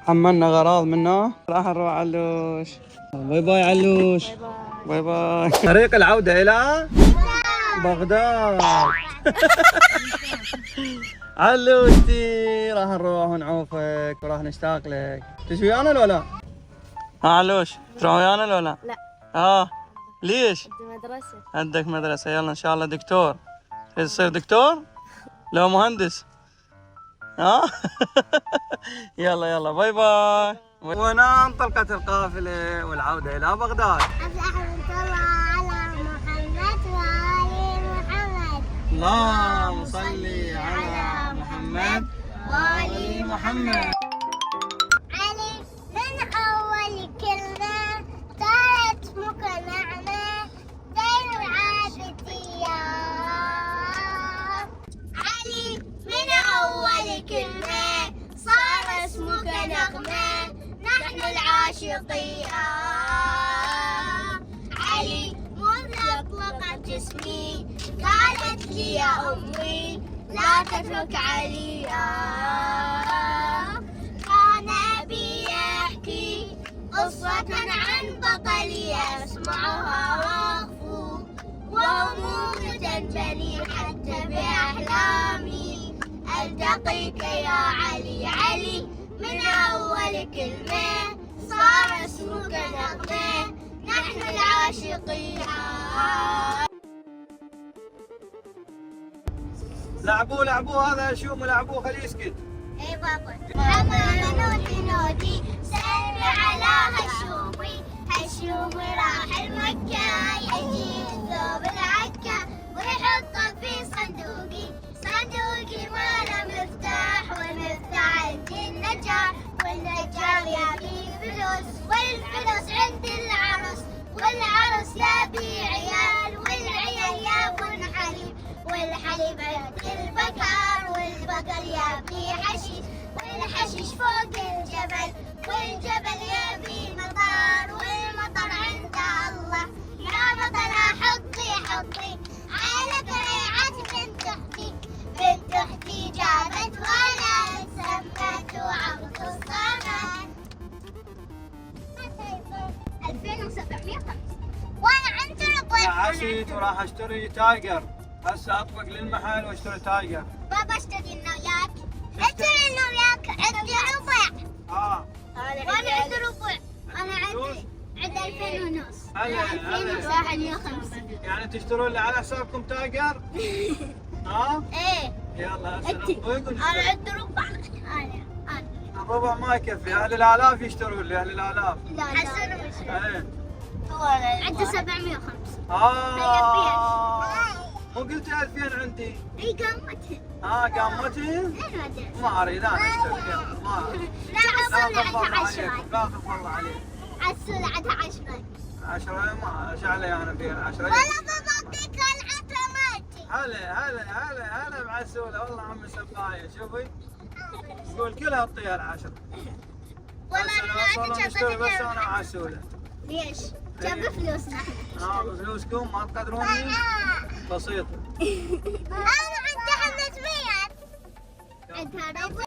حملنا غراض منه، راح نروح علوش. باي باي علوش. باي باي. طريق العودة إلى بغداد. علوشتي راح نروح ونعوفك وراح نشتاق لك. تجي ويانا لو لا؟ ها علوش تروح ويانا لو لا؟ لا. ليش؟ عندي مدرسة. عندك مدرسة، يلا إن شاء الله دكتور. تريد تصير دكتور؟ لو مهندس؟ يلا يلا باي باي. وهنا انطلقت القافلة والعودة إلى بغداد. اللهم صل على محمد وآل محمد. علي من أول كلمة صارت اسمك نعمة زين العابدين. علي من أول كلمة صار اسمك نغمة نحن العاشقين. علي منذ أطلقت جسمي قالت لي يا أمي لا تترك عليا. كان أبي يحكي قصة عن بطلي أسمعها وأغفو وهموم تنجلي حتى بأحلامي ألتقيك يا علي. علي من أول كلمة صار اسمك نغمة نحن العاشقين. لعبوا هذا شو لعبوا خليه يسكت. اي بابا. حمام نودي سلمي على هالشومي راح المكة يجيب ثوب العكا ويحطه في صندوقي ماله مفتاح والمفتاح عند النجار والنجار يبي فلوس والفلوس عند العرس والعرس يبي عيال والعيال يبون حليب والحليب عند البقر والبقر يبي حشيش والحشيش فوق الجبل والجبل يبي مطر والمطر عند الله. يا مطر حطي على قريعة بنت أختي جابت ولد سمته عبد الصمد. 2705 وانا عند ربع. عشيت وراح اشتري تايجر. هسه اطبق للمحل واشتري تايجر. بابا اشتري لنا وياك. اشتري لنا وياك. عندي ربع. وانا عندي ربع. انا عندي 2000 ونص. 2150. يعني تشترون لي على حسابكم تايجر؟ ايه يلا هسه انا عندي ربع. انا الربع ما يكفي، اهل الالاف يشترون لي اهل الالاف. لا حسنا مش ايه عندي 705. مو قلت 2000 عندي؟ اي قامتهن. قامتهن؟ ما اريد انا اشتري. يلا ما اريد. لا عصرنا عندها 10. لا تفضل عليك. عسولة عندها 10. 10 ما ايش علي انا فيها 10. والله بابا اعطيك العطرة مالتي. هلا بعسولة والله عم سباية. شوفي يقول كلها اعطيها ال10. والله انا نشتري بس انا وعسولة. ليش؟ جاب فلوسنا. بفلوسكم ما تقدروني؟ بسيطة. انا عندي 500. عندها ربع.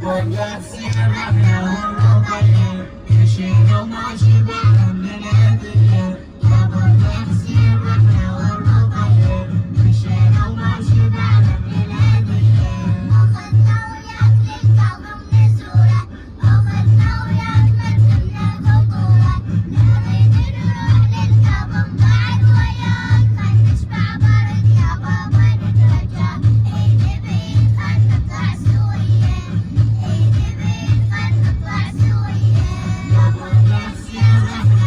والنفس الرحمة والرقية يشيل وما شبع من الهدية. يابا النفس الرحمة والرقية يشيل وما شبع من الهدية. أخذنا وياك للكاظم نزولة أخذنا وياك مركبنا بطولة نريد نروح للكاظم بعد وياك خل نشبع برد يا بابا نترجى. ايد بيد خل نطلع سوية ايد بيد خل نطلع سوية. يابا النفس الرحمة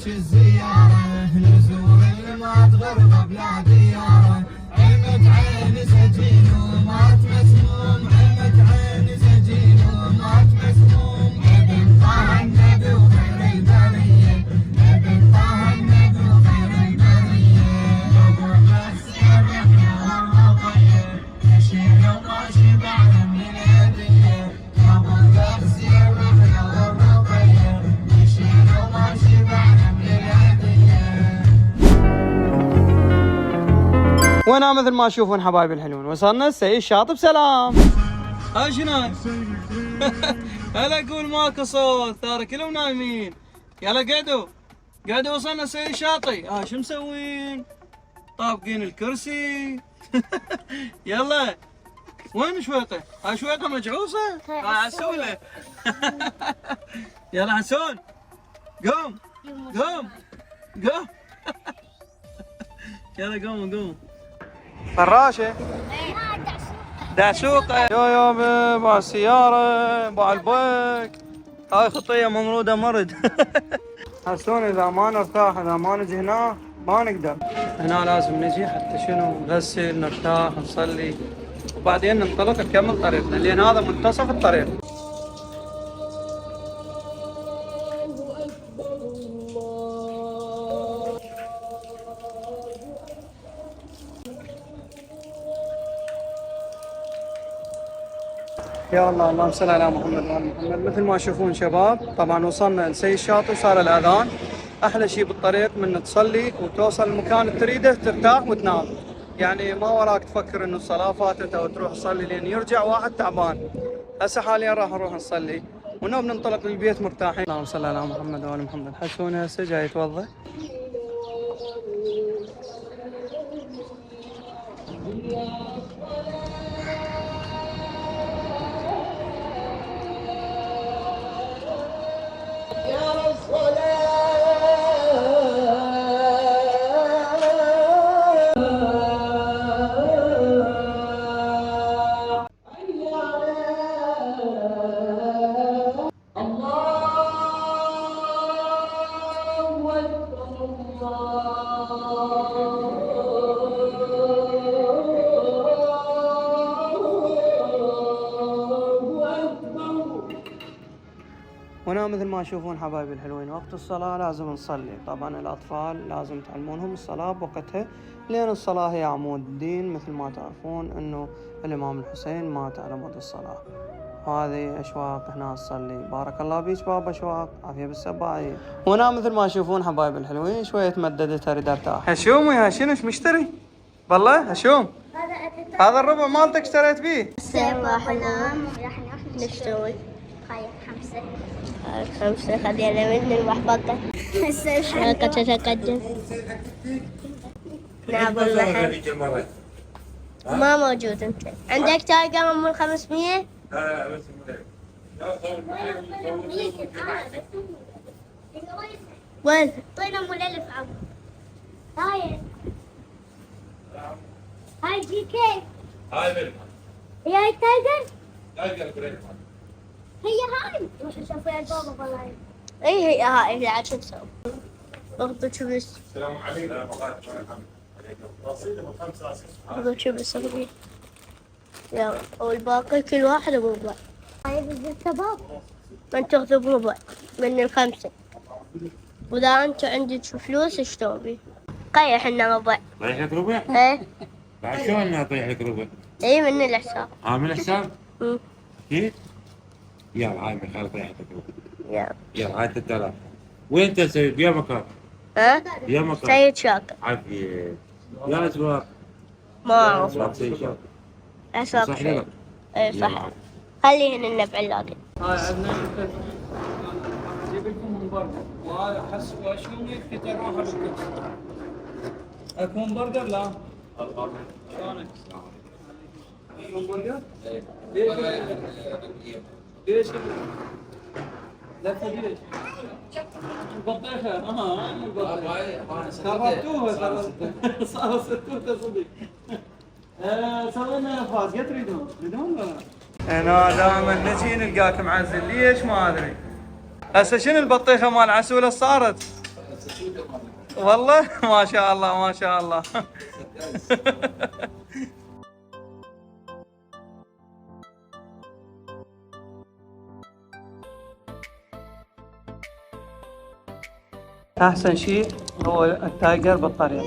ماشي الزيارة نزور ما تغرب بلا ديارة عمة عين سجين ومات مسموم عمة عين سجين ومات مسموم ابن طه النبي وخير البرية ابن طه النبي وخير البرية ابو الرسير رحنا والرقية مشينا وما شبعنا من الهدية ابو الرسير رحنا والرقية مشينا وما شبعنا من الهدية. وانا مثل ما تشوفون حبايبي الحلوين وصلنا السيد الشاطئ بسلام. ها شنو؟ هلا قول ماكو صوت ترى كلهم نايمين. يلا قعدوا وصلنا السيد الشاطئ. ها شو مسوين؟ طابقين الكرسي. يلا وين شويقه؟ ها شويقه مجعوصه؟ عسوله. يلا حسون قوم قوم قوم. يلا قوموا فراشه دعسوقه يو باع السياره باع البيك. هاي خطيه ممروده مرد. حسون اذا ما نرتاح اذا ما نجي هنا ما نقدر. هنا لازم نجي حتى شنو نغسل نرتاح نصلي وبعدين ننطلق نكمل طريقنا لان هذا منتصف الطريق. يا الله اللهم صل على محمد وعلى محمد. مثل ما تشوفون شباب طبعا وصلنا لسيد الشاطئ وصار الاذان. احلى شيء بالطريق من تصلي وتوصل المكان اللي تريده ترتاح وتنام، يعني ما وراك تفكر انه الصلاه فاتت او تروح تصلي لين يرجع واحد تعبان. هسه حاليا راح نروح نصلي ونوم ننطلق للبيت مرتاحين. اللهم صل على محمد وعلى محمد. حسون هسه جاي يتوضا. هنا مثل ما تشوفون حبايبي الحلوين وقت الصلاة لازم نصلي. طبعا الأطفال لازم تعلمونهم الصلاة بوقتها لأن الصلاة هي عمود الدين. مثل ما تعرفون أنه الإمام الحسين مات على مود الصلاة. هذه أشواق هنا تصلي. بارك الله بيك بابا أشواق عافية بالسباعي. هنا مثل ما تشوفون حبايبي الحلوين شوية مددت أريد أرتاح. هشوم يا شنو ايش مشتري؟ بالله هشوم هذا الربع مالتك اشتريت بيه؟ راح نشتري خمسة خلينا من المحبطة. شركة تتقدم. نعم والله ما موجود. انت عندك تايجر من 500؟ وين؟ طينا ام الالف عم. هاي جي كي. هاي تايجر؟ تايجر بريد. هي هاي روح شوف يا بابا والله. هي هاي اللي عاد شو تسوي؟ اخذوا شبس. السلام عليكم. اخذوا شبس اخذي. يلا والباقي كل واحد بربع. هاي بالشباب. من تاخذوا بربع من الخمسة. واذا انت عندك فلوس اشتروا بي. قيح لنا ربع. طيح لك ربع؟ ايه. بعد شلون اطيح لك ربع؟ اي من الحساب. من الحساب؟ اكيد؟ يلا هاي من خالد طيح لك ربع. يلا هاي 3000. وين انت سيد؟ يا مكان. ها؟ يا مكان. سيد شاكر. عافية. يا اسواق. ما اعرف. اسواق سيد شاكر. اسواق صح سيد. لك؟ اي صح. خليهن النبع اللاقي. هاي عندنا جيب لكم همبرجر وهذا احس واشلون يكفي تروح بالكبس. اكو همبرجر لا؟ شلونك؟ همبرجر؟ ليش؟ لفه ليش؟ البطيخه البطيخه كررتوها صاروا 6 صدق. سوينا فاز قد تريدون؟ تريدون ولا لا؟ انا دائما نجي نلقاك معزل ليش ما ادري. هسه شنو البطيخه مال عسوله صارت؟ والله ما شاء الله ما شاء الله. احسن شيء هو التايجر بالطريق،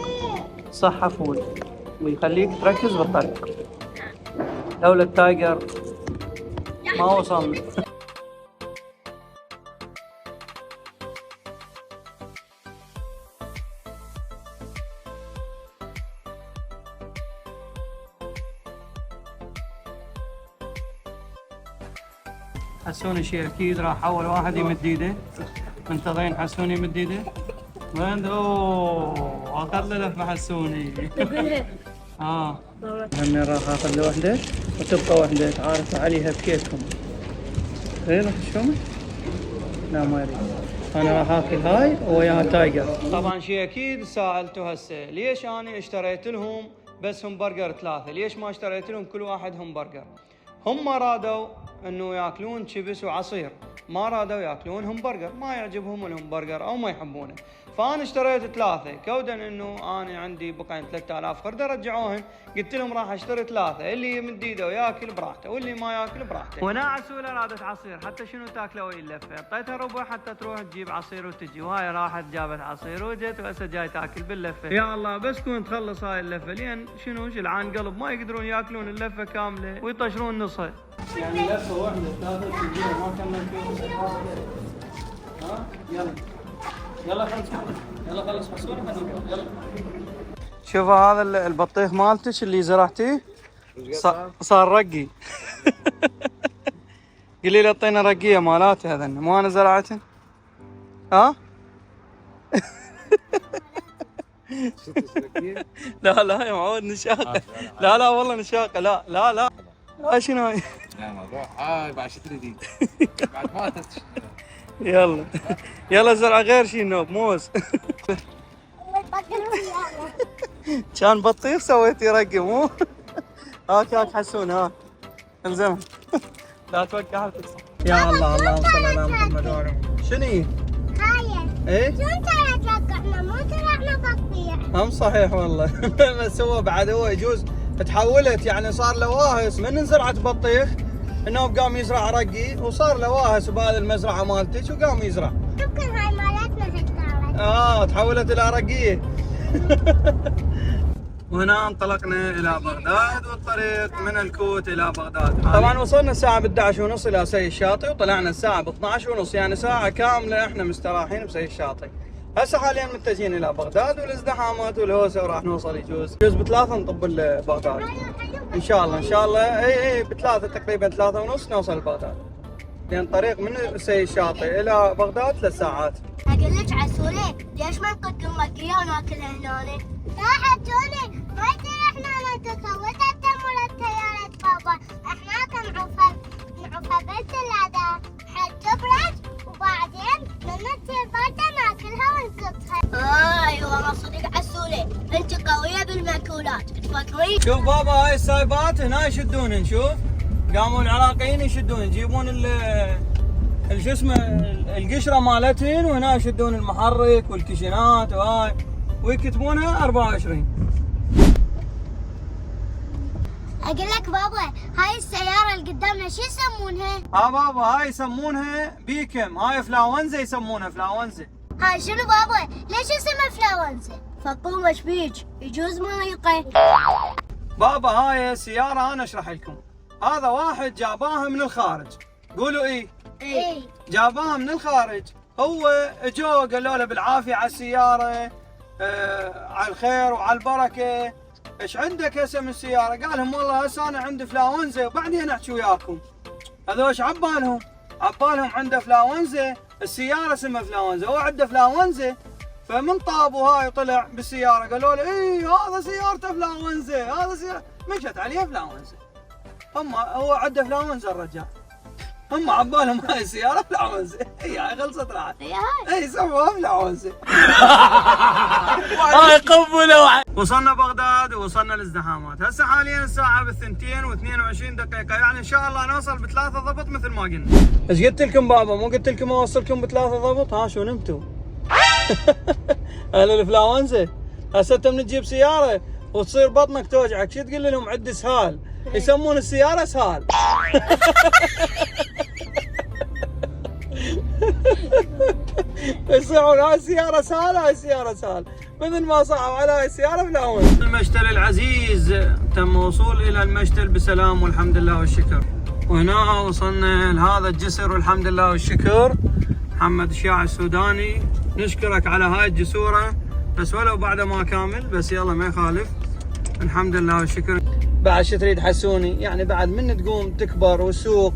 صحة فول ويخليك تركز بالطريق. لولا التايجر ما وصلنا. حسوني شيء اكيد راح اول واحد يمد ايده. منتظرين حسوني يمد ايده. وين اوه اخذ له لفه حسوني. هني راح اخذ له وحده وتبقى وحده تعارف عليها بكيفكم. ايه راح تشومه؟ لا ما يريد. انا راح اكل هاي وياها تايجر. طبعا شيء اكيد سالته هسه ليش انا اشتريت لهم بس همبرجر 3؟ ليش ما اشتريت لهم كل واحد همبرجر؟ هم رادوا انه ياكلون شيبس وعصير، ما رادوا ياكلون همبرجر، ما يعجبهم الهمبرجر او ما يحبونه. فانا اشتريت 3 كودا انه انا عندي بقين 3000 خرده رجعوهن. قلت لهم راح اشتري 3، اللي يمد ايده وياكل براحته واللي ما ياكل براحته. وانا عسوله رادت عصير، حتى شنو تاكله وهي اللفه، اعطيتها ربع حتى تروح تجيب عصير وتجي، وهاي راحت جابت عصير وجت وهسه جاي تاكل باللفه. يا الله بس كون تخلص هاي اللفه، لين شنو شلعان قلب ما يقدرون ياكلون اللفه كامله ويطشرون نصها. يعني لفه واحده 3 تجيها ما كمل فيهم. ها يلا يلا خلص يلا خلص حسوني يلا. شوفوا هذا البطيخ مالتك اللي زرعتيه صار رقي. قولي لي اعطينا رقيه مالاتي هذن مو انا زرعتهن. ها؟ لا يا معود نشاقه. لا والله نشاقه. لا شنو هاي؟ لا موضوع هاي بعد شو تريدين؟ بعد ماتت. يلا زرع غير شيء نوب موز. كان بطيخ سويتي رقي مو؟ هاك حسون ها انزين. لا توقع وتكسر. يا الله اللهم صل على محمد وعلى محمد. شنو هي؟ ايه؟ شو انت توقعنا مو زرعنا بطيخ. هم صحيح والله. بس هو بعد هو يجوز تحولت، يعني صار له واهس من زرعة بطيخ انه قام يزرع رقي، وصار له واهس بهذه المزرعة مالتك وقام يزرع. يمكن هاي مالتنا هالدارة. تحولت الى رقية. وهنا انطلقنا الى بغداد، والطريق من الكوت الى بغداد. طبعا وصلنا الساعة ب 11:30 الى سي الشاطئ، وطلعنا الساعة ب 12:30، يعني ساعة كاملة احنا مستراحين بسي الشاطئ. هسه حاليا متجهين الى بغداد، والازدحامات والهوسه وراح نوصل يجوز ب3 نطب بغداد ان شاء الله. اي ب3 تقريبا 3:30 نوصل لبغداد، لان طريق من سي الشاطئ الى بغداد 3 ساعات. اقول لك عسولي ليش ما نقدم رقيه وناكلها هنا؟ لا حجوني ما يصير احنا نتسوت التمر التيارات بابا، احنا كنعوفها بس الاداء حج برج، وبعدين لما تصير برده ناكلها ونقطها. ايوه صدق عسولي انت قويه بالمأكولات تفكرين. شوف بابا هاي السايبات هنا يشدون، شوف قاموا العراقيين يشدون، يجيبون شو اسمه القشره مالتهن، وهنا يشدون المحرك والكشنات وهاي ويكتبونها 24. اقول لك بابا هاي السياره اللي قدامنا شو يسمونها؟ بابا هاي يسمونها بيكم، هاي فلاونزا يسمونها فلاونزا. هاي شنو بابا؟ ليش اسمها فلاونزا؟ فقوم ايش بيج؟ يجوز ما يقع. بابا هاي السياره انا اشرح لكم. هذا واحد جاباها من الخارج، قولوا ايه؟ جاباها من الخارج. هو اجوا قالوا له بالعافيه على السياره، على الخير وعلى البركه، ايش عندك هسه من السياره؟ قال لهم والله هسه انا عندي فلاونزا وبعدين احكي وياكم. هذول ايش عبالهم عنده فلاونزا، السياره اسمها فلاونزا، هو عنده فلاونزا. فمن طابوا هاي وطلع بالسياره قالوا له اي هذا سيارته فلاونزا، هذا سيارة مشت عليه فلاونزا. هو عنده فلاونزا الرجال، هم عبالهم هاي السياره فلاونزا. هاي خلصت راحت. اي سموها فلاونزا. هاي قبلوا. وصلنا بغداد ووصلنا الازدحامات. هسه حاليا الساعه ب 2:22 دقيقه، يعني ان شاء الله نوصل ب3 ضبط مثل ما قلنا. ايش قلت لكم بابا؟ مو قلت لكم اوصلكم ب3 ضبط؟ ها شو نمتوا؟ اهل الانفلونزا. هسه انت من تجيب سياره وتصير بطنك توجعك شو تقول لهم؟ عد اسهال. يسمون السياره اسهال. يصيحون هاي السياره اسهال، هاي السياره اسهال، مثل ما صعب على هاي السياره بالأول. المشتل العزيز تم وصول الى المشتل بسلام والحمد لله والشكر. وهنا وصلنا لهذا الجسر والحمد لله والشكر. محمد الشاعر السوداني نشكرك على هاي الجسوره، بس ولو بعد ما كامل، بس يلا ما يخالف. الحمد لله والشكر. بعد شو تريد حسوني؟ يعني بعد من تقوم تكبر والسوق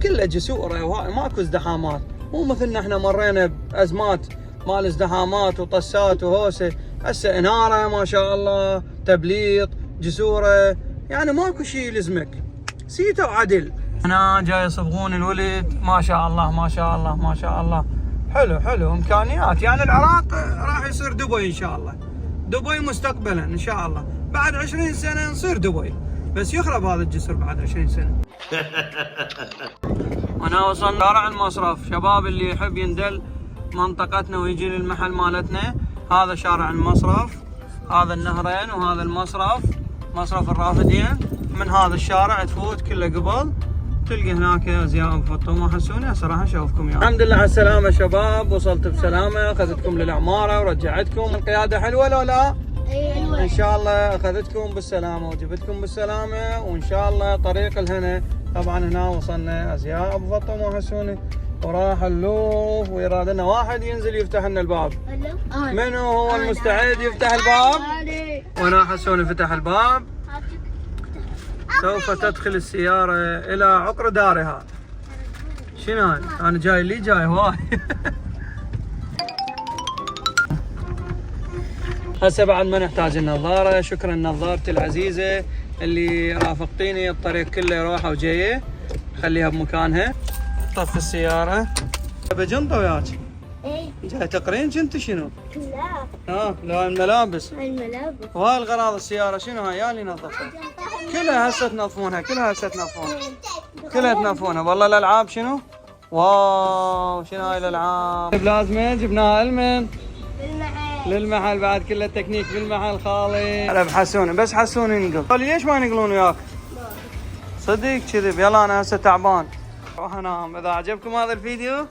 كله جسوره وهاي ماكو ازدحامات، مو مثلنا احنا مرينا بازمات مال ازدحامات وطسات وهوسه. هسه اناره ما شاء الله، تبليط، جسوره، يعني ماكو شيء يلزمك، سيته وعدل. هنا جاي يصبغون الولد، ما شاء الله ما شاء الله ما شاء الله. حلو حلو، امكانيات. يعني العراق راح يصير دبي ان شاء الله، دبي مستقبلا ان شاء الله. بعد 20 سنه نصير دبي، بس يخرب هذا الجسر بعد 20 سنه. هنا وصلنا شارع المصرف. شباب اللي يحب يندل منطقتنا ويجي للمحل مالتنا، هذا شارع المصرف، هذا النهرين وهذا المصرف، مصرف الرافدين. من هذا الشارع تفوت كله قبل تلقى هناك ازياء ابو فطومه. حسوني هسه راح اشوفكم. يعني الحمد لله على السلامه شباب، وصلت بسلامه، اخذتكم للعماره ورجعتكم. القياده حلوه لو لا؟ ايوه ان شاء الله اخذتكم بالسلامه وجبتكم بالسلامه، وان شاء الله طريق الهنا. طبعا هنا وصلنا ازياء ابو فطومه حسوني، وراح نلوف ويراد لنا واحد ينزل يفتح لنا الباب. من هو المستعد يفتح الباب؟ وهنا حسوني فتح الباب. سوف تدخل السيارة إلى عقر دارها. شنو هاي؟ أنا جاي لي جاي هواي. هسه بعد ما نحتاج النظارة. شكرا نظارتي العزيزة اللي رافقتيني الطريق كله روحة وجاية، خليها بمكانها. طف السيارة. بجنطة وياك؟ ايه. جاي تقرين كنت شنو؟ لا لا الملابس. الملابس. وهاي الغراض السيارة شنو هاي؟ يا اللي نظفها. كلها هسه تنظفونها، كلها هسه تنظفونها، كلها تنظفونها. والله الالعاب شنو؟ واو شنو هاي الالعاب؟ بلازمه جبناها لمن؟ للمحل بعد، كله تكنيك بالمحل خالي. هلا بحسوني، بس حسوني ينقل. قال ليش ما ينقلون وياك؟ صدق كذب. يلا انا هسه تعبان، روح انام. اذا عجبكم هذا الفيديو